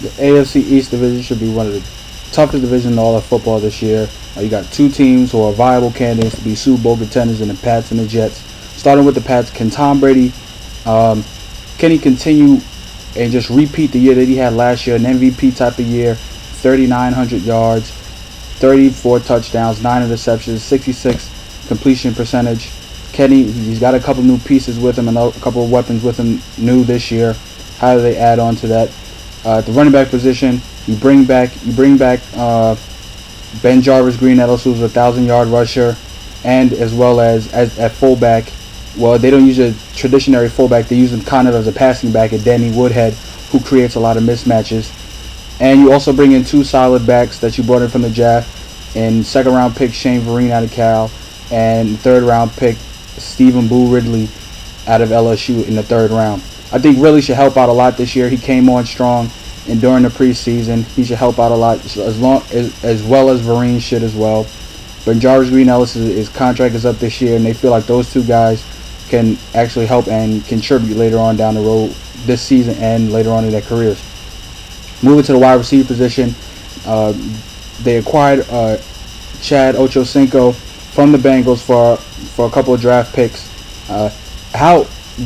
The AFC East division should be one of the toughest divisions in all of football this year. You got two teams who are viable candidates to be Super Bowl contenders in the Pats and the Jets. Starting with the Pats, can Tom Brady, can he continue and just repeat the year that he had last year, an MVP type of year, 3,900 yards, 34 touchdowns, 9 interceptions, 66 completion percentage. He's got a couple new pieces with him and a couple of weapons with him new this year. How do they add on to that? At the running back position, you bring back Ben Jarvis Green, who's a 1,000-yard rusher, and as well as at fullback. Well, they don't use a traditional fullback. They use him kind of as a passing back at Danny Woodhead, who creates a lot of mismatches. And you also bring in two solid backs that you brought in from the draft, and second-round pick Shane Vereen out of Cal, and third-round pick Stephen Boo Ridley out of LSU in the third round. I think Ridley should help out a lot this year. He came on strong, and during the preseason, he should help out a lot, as well as Vereen should as well. But Jarvis Green-Ellis, his contract is up this year, and they feel like those two guys can actually help and contribute later on down the road this season and later on in their careers. Moving to the wide receiver position, they acquired Chad Ochocinco from the Bengals for a couple of draft picks.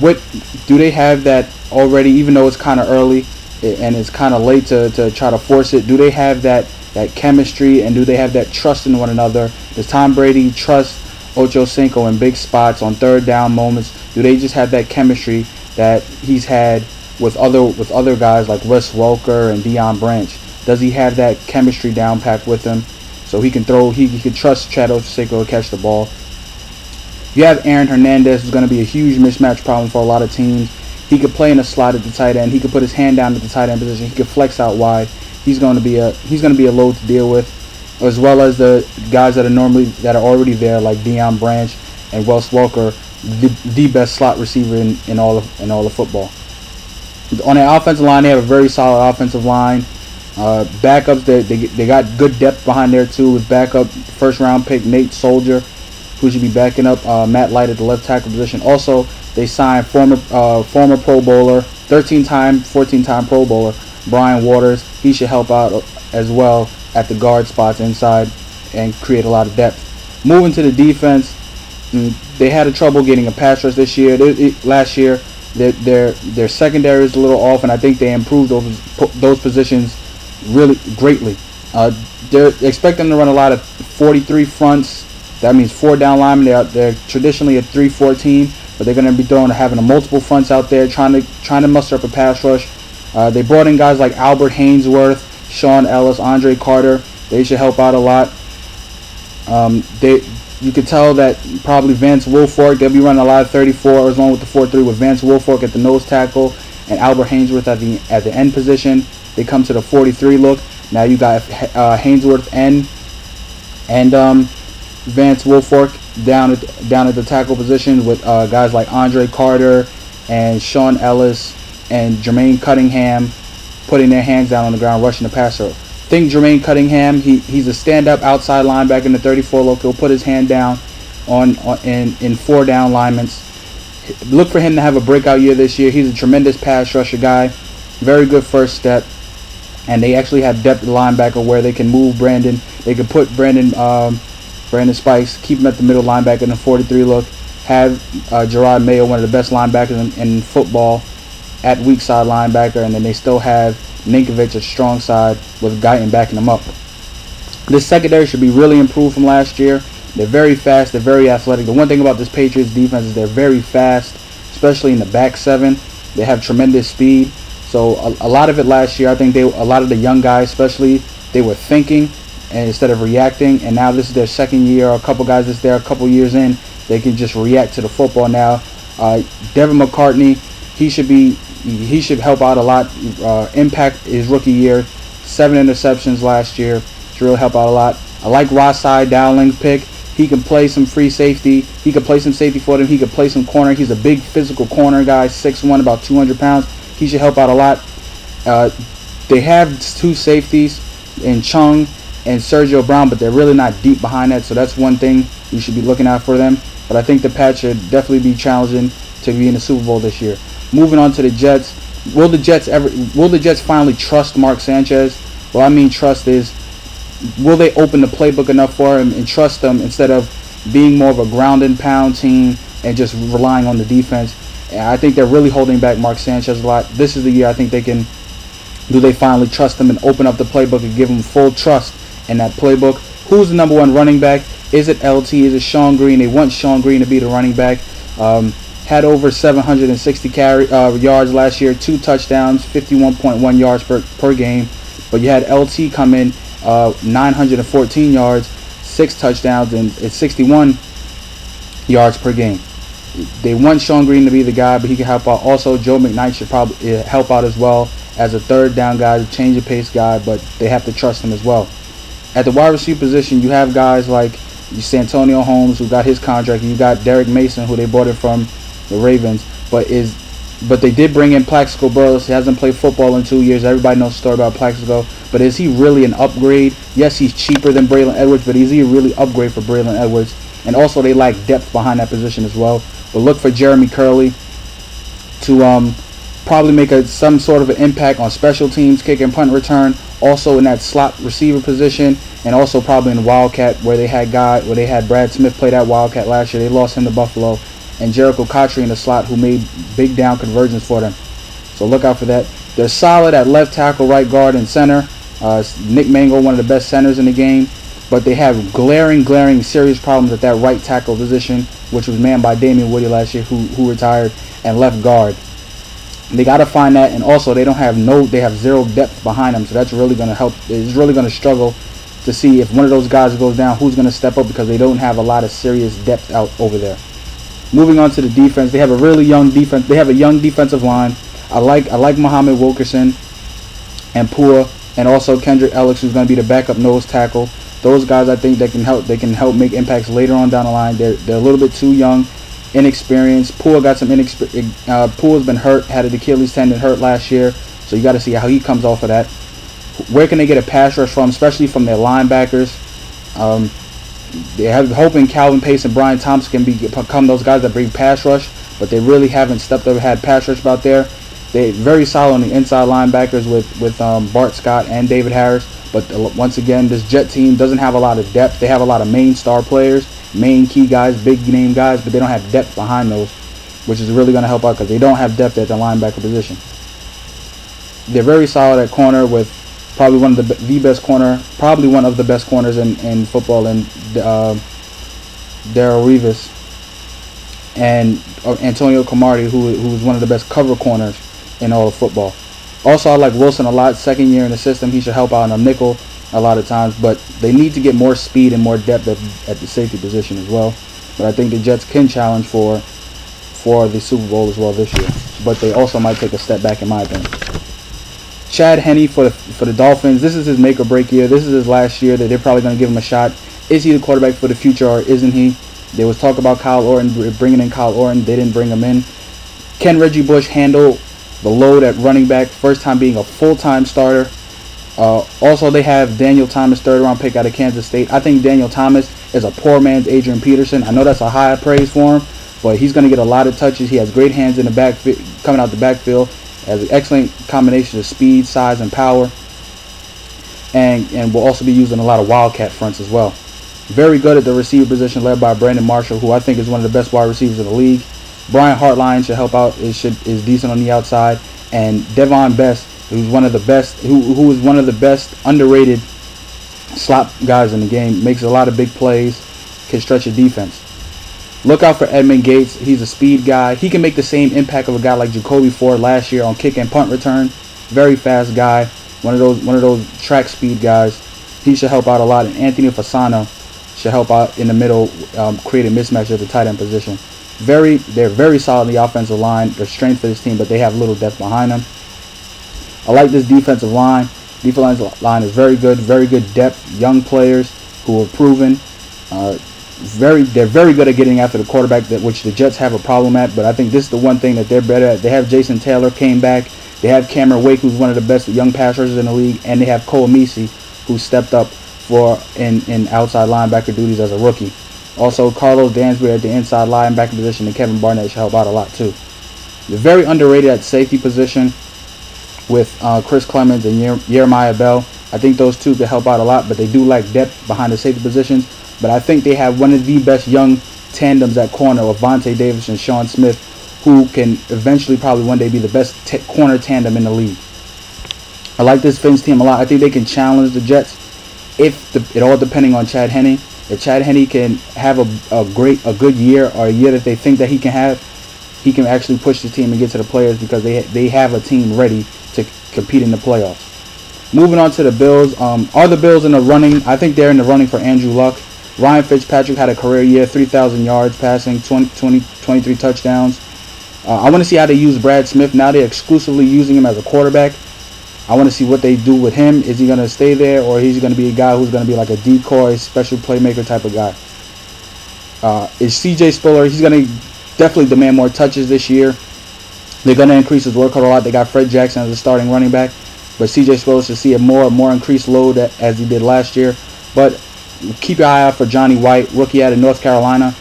What do they have that already? Even though it's kind of early and it's kind of late to try to force it, do they have that chemistry, and do they have that trust in one another? Does Tom Brady trust Ochocinco in big spots on third down moments? Do they just have that chemistry that he's had with other guys like Wes Welker and Deion Branch? Does he have that chemistry down packed with him so he can trust Chad Ochocinco to catch the ball? You have Aaron Hernandez, who's going to be a huge mismatch problem for a lot of teams. He could play in a slot at the tight end. He could put his hand down at the tight end position. He could flex out wide. He's going to be a load to deal with, as well as the guys that are already there, like Deion Branch and Wes Welker, the best slot receiver in all of football. On the offensive line, they have a very solid offensive line. Backups, they got good depth behind there too, with backup first-round pick Nate Soldier, who should be backing up Matt Light at the left tackle position. Also, they signed former Pro Bowler, 13-time, 14-time Pro Bowler Brian Waters. He should help out as well at the guard spots inside and create a lot of depth. Moving to the defense, they had trouble getting a pass rush this year. Last year, their secondary is a little off, and I think they improved those positions really greatly. They're expecting them to run a lot of 43 fronts. That means 4 down linemen. They're traditionally a 3-4 team, but they're going to be having multiple fronts out there trying to muster up a pass rush. They brought in guys like Albert Hainsworth, Sean Ellis, Andre Carter. They should help out a lot. You could tell that probably Vance Wilfork, they'll be running a lot of 34 along with the 4-3 with Vance Wilfork at the nose tackle and Albert Hainsworth at the end position. They come to the 43 look. Now you got Hainsworth and Vance Wilfork down at the tackle position with guys like Andre Carter and Sean Ellis and Jermaine Cunningham putting their hands down on the ground, rushing the passer. Think Jermaine Cunningham, he's a stand-up outside linebacker in the 34 look. He'll put his hand down in 4 down linements. Look for him to have a breakout year this year. He's a tremendous pass rusher guy, very good first step, and they actually have depth at linebacker where they can move Brandon. They can put Brandon Spikes, keep him at the middle linebacker in the 43 look. Have Gerard Mayo, one of the best linebackers in football, at weak side linebacker, and then they still have Ninkovich at strong side with Guyton backing them up. This secondary should be really improved from last year. They're very fast. They're very athletic. The one thing about this Patriots defense is they're very fast, especially in the back 7. They have tremendous speed. So a lot of it last year, I think a lot of the young guys, especially, they were thinking and instead of reacting. And now this is their second year. A couple guys that's there a couple years in, they can just react to the football now. Devin McCartney, he should help out a lot. Impact his rookie year, 7 interceptions last year. Should really help out a lot. I like Rossai Dowling's pick. He can play some free safety. He can play some safety for them. He can play some corner. He's a big physical corner guy, 6'1", about 200 pounds. He should help out a lot. They have 2 safeties in Chung and Sergio Brown, but they're really not deep behind that, so that's one thing you should be looking out for them. But I think the Pats should definitely be challenging to be in the Super Bowl this year. Moving on to the Jets, Will the Jets finally trust Mark Sanchez? Well, I mean trust is, will they open the playbook enough for him and trust him instead of being more of a ground and pound team and just relying on the defense? And I think they're really holding back Mark Sanchez a lot. This is the year I think they can. Do they finally trust him and open up the playbook and give him full trust in that playbook? Who's the number one running back? Is it LT? Is it Sean Green? They want Sean Green to be the running back. Had over 760 yards last year, 2 touchdowns, 51.1 yards per game. But you had LT come in 914 yards, 6 touchdowns, and 61 yards per game. They want Sean Green to be the guy, but he can help out. Also, Joe McKnight should probably help out as well as a third down guy, change of pace guy, but they have to trust him as well. At the wide receiver position, you have guys like Santonio Holmes, who got his contract, and you got Derek Mason, who they bought it from the Ravens, but they did bring in Plaxico Burress. He hasn't played football in 2 years. Everybody knows the story about Plaxico, but is he really an upgrade? Yes, he's cheaper than Braylon Edwards, but is he a really upgrade for Braylon Edwards? And also, they lack depth behind that position as well. But look for Jeremy Curley to probably make some sort of an impact on special teams, kick and punt return, also in that slot receiver position, and also probably in the Wildcat where they had Brad Smith play that Wildcat last year. They lost him to Buffalo, and Jericho Cotchery in the slot, who made big down conversions for them. So look out for that. They're solid at left tackle, right guard, and center. Nick Mango, one of the best centers in the game, but they have glaring serious problems at that right tackle position, which was manned by Damian Woody last year, who retired, and left guard. They got to find that, and also they have zero depth behind them, so that's really going to help. It's really going to struggle to see if one of those guys goes down, who's going to step up, because they don't have a lot of serious depth out over there. Moving on to the defense, they have a really young defense. They have a young defensive line. I like Muhammad Wilkerson and Pua, and also Kendrick Ellis, who's going to be the backup nose tackle. Those guys, I think, they can help make impacts later on down the line. They're a little bit too young, inexperienced. Pua got some inexperience. Pua's been hurt, had an Achilles tendon hurt last year, so you got to see how he comes off of that. Where can they get a pass rush from, especially from their linebackers? They're hoping Calvin Pace and Brian Thompson can become those guys that bring pass rush, but they really haven't had pass rush out there. They're very solid on the inside linebackers with Bart Scott and David Harris, but once again, this Jet team doesn't have a lot of depth. They have a lot of main star players, main key guys, big name guys, but they don't have depth behind those, which is really going to help out because they don't have depth at the linebacker position. They're very solid at corner with probably one of the best corner, probably one of the best corners in football, and Darrell Revis and Antonio Cromartie, who is one of the best cover corners in all of football. Also, I like Wilson a lot. Second year in the system, he should help out on a nickel a lot of times, but they need to get more speed and more depth at the safety position as well. But I think the Jets can challenge for the Super Bowl as well this year, but they also might take a step back in my opinion. Chad Henne for the Dolphins. This is his make or break year. This is his last year that they're probably going to give him a shot. Is he the quarterback for the future or isn't he? There was talk about Kyle Orton, bringing in Kyle Orton. They didn't bring him in. Can Reggie Bush handle the load at running back? First time being a full-time starter. Also, they have Daniel Thomas, third-round pick out of Kansas State. I think Daniel Thomas is a poor man's Adrian Peterson. I know that's a high praise for him, but he's going to get a lot of touches. He has great hands in the backfield, coming out the backfield. Has an excellent combination of speed, size, and power, and will also be used in a lot of wildcat fronts as well. Very good at the receiver position, led by Brandon Marshall, who I think is one of the best wide receivers in the league. Brian Hartline should help out. Is decent on the outside, and Devon Best, who's one of the best, who is one of the best underrated slot guys in the game. Makes a lot of big plays, can stretch a defense. Look out for Edmund Gates. He's a speed guy. He can make the same impact of a guy like Jacoby Ford last year on kick and punt return. Very fast guy. One of those track speed guys. He should help out a lot. And Anthony Fasano should help out in the middle, create a mismatch at the tight end position. They're very solid in the offensive line. They're strength for this team, but they have little depth behind them. I like this defensive line. Defensive line is very good depth. Young players who are proven. They're very good at getting after the quarterback, which the Jets have a problem at, but I think this is the one thing that they're better at. They have Jason Taylor came back. They have Cameron Wake, who's one of the best young pass rushers in the league, and they have Cole Misi, who stepped up in outside linebacker duties as a rookie. Also, Carlos Dansbury at the inside linebacker position, and Kevin Barnett should help out a lot too. They're very underrated at safety position. with Chris Clemens and Jeremiah Bell. I think those two could help out a lot, but they do lack depth behind the safety positions. But I think they have one of the best young tandems at corner with Vontae Davis and Sean Smith, who can eventually probably one day be the best corner tandem in the league. I like this Fins team a lot. I think they can challenge the Jets, it all depending on Chad Henne. If Chad Henne can have a good year, or a year that they think that he can have, he can actually push the team and get to the players, because they have a team ready to compete in the playoffs. Moving on to the Bills. Are the Bills in the running? I think they're in the running for Andrew Luck. Ryan Fitzpatrick had a career year, 3,000 yards passing, 23 touchdowns. I want to see how they use Brad Smith. Now they're exclusively using him as a quarterback. I want to see what they do with him. Is he going to stay there, or is he going to be a guy who's going to be like a decoy, special playmaker type of guy? Is CJ Spiller? He's going to definitely demand more touches this year. They're going to increase his workload a lot. They got Fred Jackson as a starting running back, but CJ Spiller should see a more increased load as he did last year. But keep your eye out for Johnny White, rookie out of North Carolina.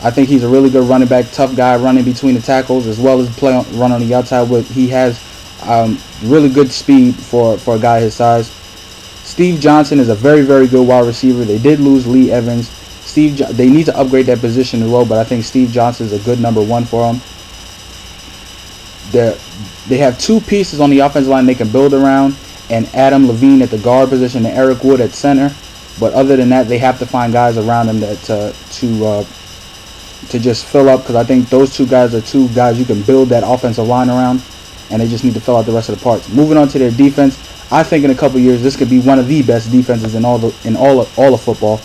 I think he's a really good running back, tough guy, running between the tackles as well as run on the outside. He has really good speed for a guy his size. Steve Johnson is a very good wide receiver. They did lose Lee Evans. They need to upgrade that position as well, but I think Steve Johnson is a good number one for them. They have two pieces on the offensive line they can build around, and Adam Levine at the guard position and Eric Wood at center. But other than that, they have to find guys around them to just fill up, because I think those two guys are two guys you can build that offensive line around, and they just need to fill out the rest of the parts. Moving on to their defense, I think in a couple years this could be one of the best defenses in all of football.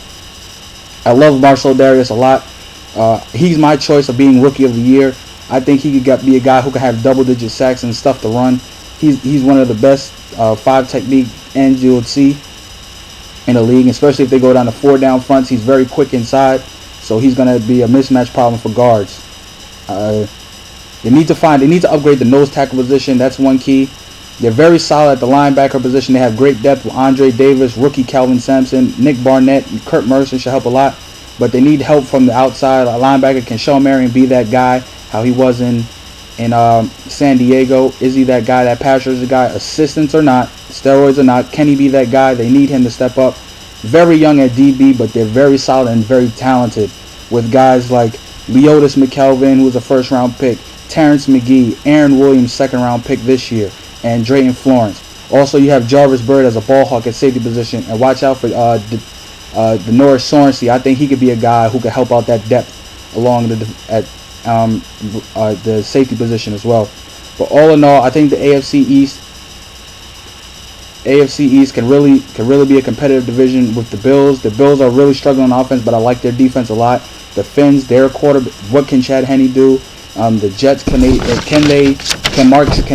I love Marcel Darius a lot. He's my choice of being rookie of the year. I think he could be a guy who could have double-digit sacks and stuff to run. He's one of the best 5 technique ends you'll see in the league, especially if they go down to 4 down fronts. He's very quick inside, so he's going to be a mismatch problem for guards. They need to upgrade the nose tackle position. That's one key. They're very solid at the linebacker position. They have great depth with Andre Davis, rookie Calvin Sampson, Nick Barnett, and Kurt Mercer should help a lot. But they need help from the outside. A linebacker, can Shawn Marion be that guy, how he was in San Diego? Is he that guy, that pass rusher guy? Assistants or not, steroids or not, can he be that guy? They need him to step up. Very young at DB, but they're very solid and very talented, with guys like Leotis McKelvin, who was a first-round pick, Terrence McGee, Aaron Williams, second-round pick this year, and Drayton Florence. Also, you have Jarvis Byrd as a ball hawk at safety position, and watch out for Denoris Sorensen. I think he could be a guy who could help out that depth along the safety position as well. But all in all, I think the AFC East can really be a competitive division with the Bills. The Bills are really struggling on offense, but I like their defense a lot. The Fins, their quarterback, what can Chad Henne do? The Jets, can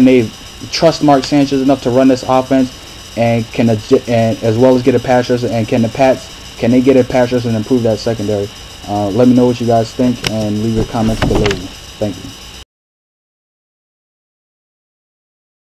they trust Mark Sanchez enough to run this offense, and as well as get a pass rusher? And can they get a pass rusher and improve that secondary? Let me know what you guys think, and leave your comments below. Thank you.